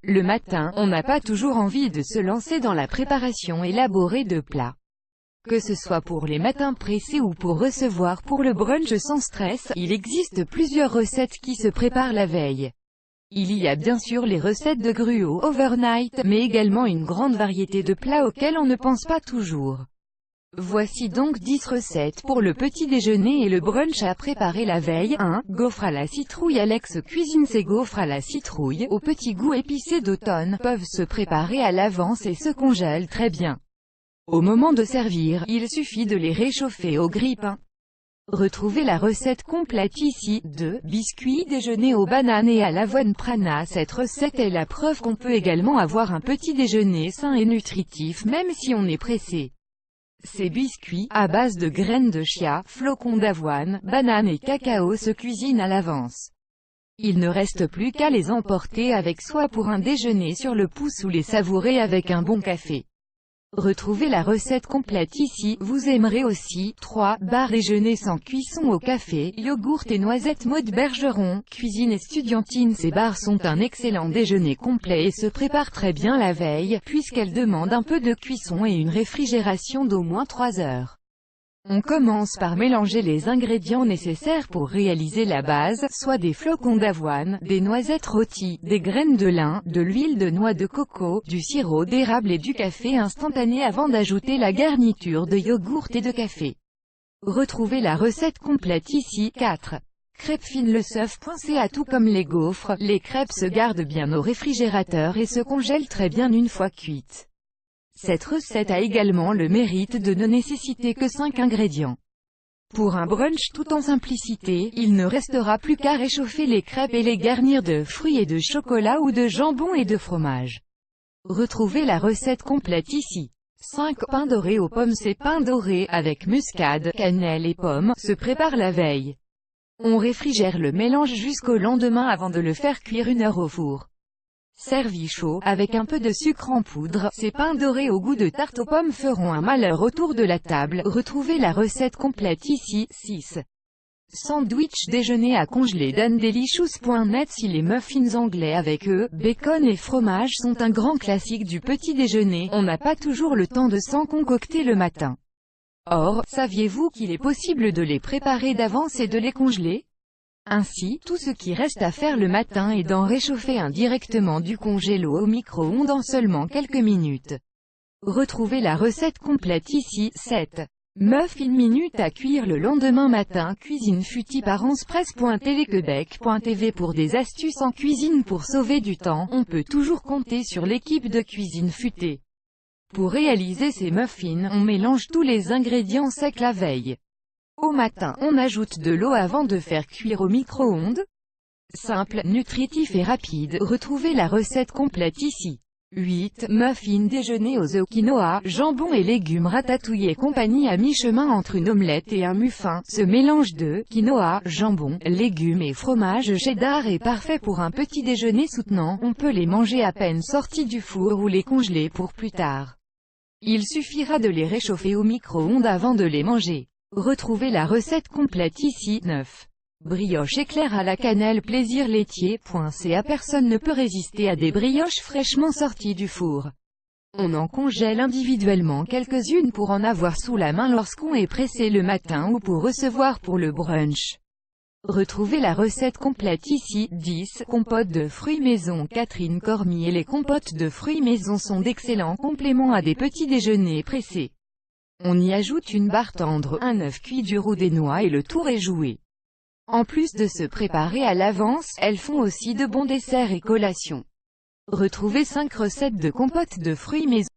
Le matin, on n'a pas toujours envie de se lancer dans la préparation élaborée de plats. Que ce soit pour les matins pressés ou pour recevoir pour le brunch sans stress, il existe plusieurs recettes qui se préparent la veille. Il y a bien sûr les recettes de gruau overnight, mais également une grande variété de plats auxquels on ne pense pas toujours. Voici donc 10 recettes pour le petit déjeuner et le brunch à préparer la veille. 1. Gaufres à la citrouille. Alex cuisine ses gaufres à la citrouille, au petit goût épicé d'automne, peuvent se préparer à l'avance et se congèlent très bien. Au moment de servir, il suffit de les réchauffer au grille-pain. Retrouvez la recette complète ici. 2. Biscuits déjeuner aux bananes et à l'avoine prana. Cette recette est la preuve qu'on peut également avoir un petit déjeuner sain et nutritif même si on est pressé. Ces biscuits, à base de graines de chia, flocons d'avoine, bananes et cacao se cuisinent à l'avance. Il ne reste plus qu'à les emporter avec soi pour un déjeuner sur le pouce ou les savourer avec un bon café. Retrouvez la recette complète ici. Vous aimerez aussi. 3. Bar déjeuner sans cuisson au café, yogourt et noisettes. Maud Bergeron, cuisine estudiantine. Ces bars sont un excellent déjeuner complet et se préparent très bien la veille, puisqu'elles demandent un peu de cuisson et une réfrigération d'au moins 3 heures. On commence par mélanger les ingrédients nécessaires pour réaliser la base, soit des flocons d'avoine, des noisettes rôties, des graines de lin, de l'huile de noix de coco, du sirop d'érable et du café instantané avant d'ajouter la garniture de yogourt et de café. Retrouvez la recette complète ici. 4. Crêpes fines. Le seuf.ca. Tout comme les gaufres, les crêpes se gardent bien au réfrigérateur et se congèlent très bien une fois cuites. Cette recette a également le mérite de ne nécessiter que 5 ingrédients. Pour un brunch tout en simplicité, il ne restera plus qu'à réchauffer les crêpes et les garnir de fruits et de chocolat ou de jambon et de fromage. Retrouvez la recette complète ici. 5. Pain doré aux pommes. Ces pains dorés, avec muscade, cannelle et pommes, se préparent la veille. On réfrigère le mélange jusqu'au lendemain avant de le faire cuire 1 heure au four. Servi chaud, avec un peu de sucre en poudre, ces pains dorés au goût de tarte aux pommes feront un malheur autour de la table. Retrouvez la recette complète ici. 6. Sandwich déjeuner à congeler. dandelicious.net. Si les muffins anglais avec œufs, bacon et fromage sont un grand classique du petit déjeuner, on n'a pas toujours le temps de s'en concocter le matin. Or, saviez-vous qu'il est possible de les préparer d'avance et de les congeler? Ainsi, tout ce qui reste à faire le matin est d'en réchauffer un directement du congélo au micro-ondes en seulement quelques minutes. Retrouvez la recette complète ici. 7. Muffins minutes à cuire le lendemain matin. Cuisine Futie par anspress.telequebec.tv. Pour des astuces en cuisine pour sauver du temps, on peut toujours compter sur l'équipe de Cuisine Futée. Pour réaliser ces muffins, on mélange tous les ingrédients secs la veille. Au matin, on ajoute de l'eau avant de faire cuire au micro-ondes. Simple, nutritif et rapide. Retrouvez la recette complète ici. 8. Muffins déjeuner aux œufs, quinoa, jambon et légumes ratatouillés. Compagnie à mi-chemin entre une omelette et un muffin. Ce mélange de quinoa, jambon, légumes et fromage cheddar est parfait pour un petit déjeuner soutenant. On peut les manger à peine sortis du four ou les congeler pour plus tard. Il suffira de les réchauffer au micro-ondes avant de les manger. Retrouvez la recette complète ici. 9. Brioche éclair à la cannelle. Plaisir laitier.ca. Personne ne peut résister à des brioches fraîchement sorties du four. On en congèle individuellement quelques-unes pour en avoir sous la main lorsqu'on est pressé le matin ou pour recevoir pour le brunch. Retrouvez la recette complète ici. 10. Compote de fruits maison. Catherine Cormier. Les compotes de fruits maison sont d'excellents compléments à des petits déjeuners pressés. On y ajoute une barre tendre, un œuf cuit, du roux, des noix et le tour est joué. En plus de se préparer à l'avance, elles font aussi de bons desserts et collations. Retrouvez 5 recettes de compote de fruits maison.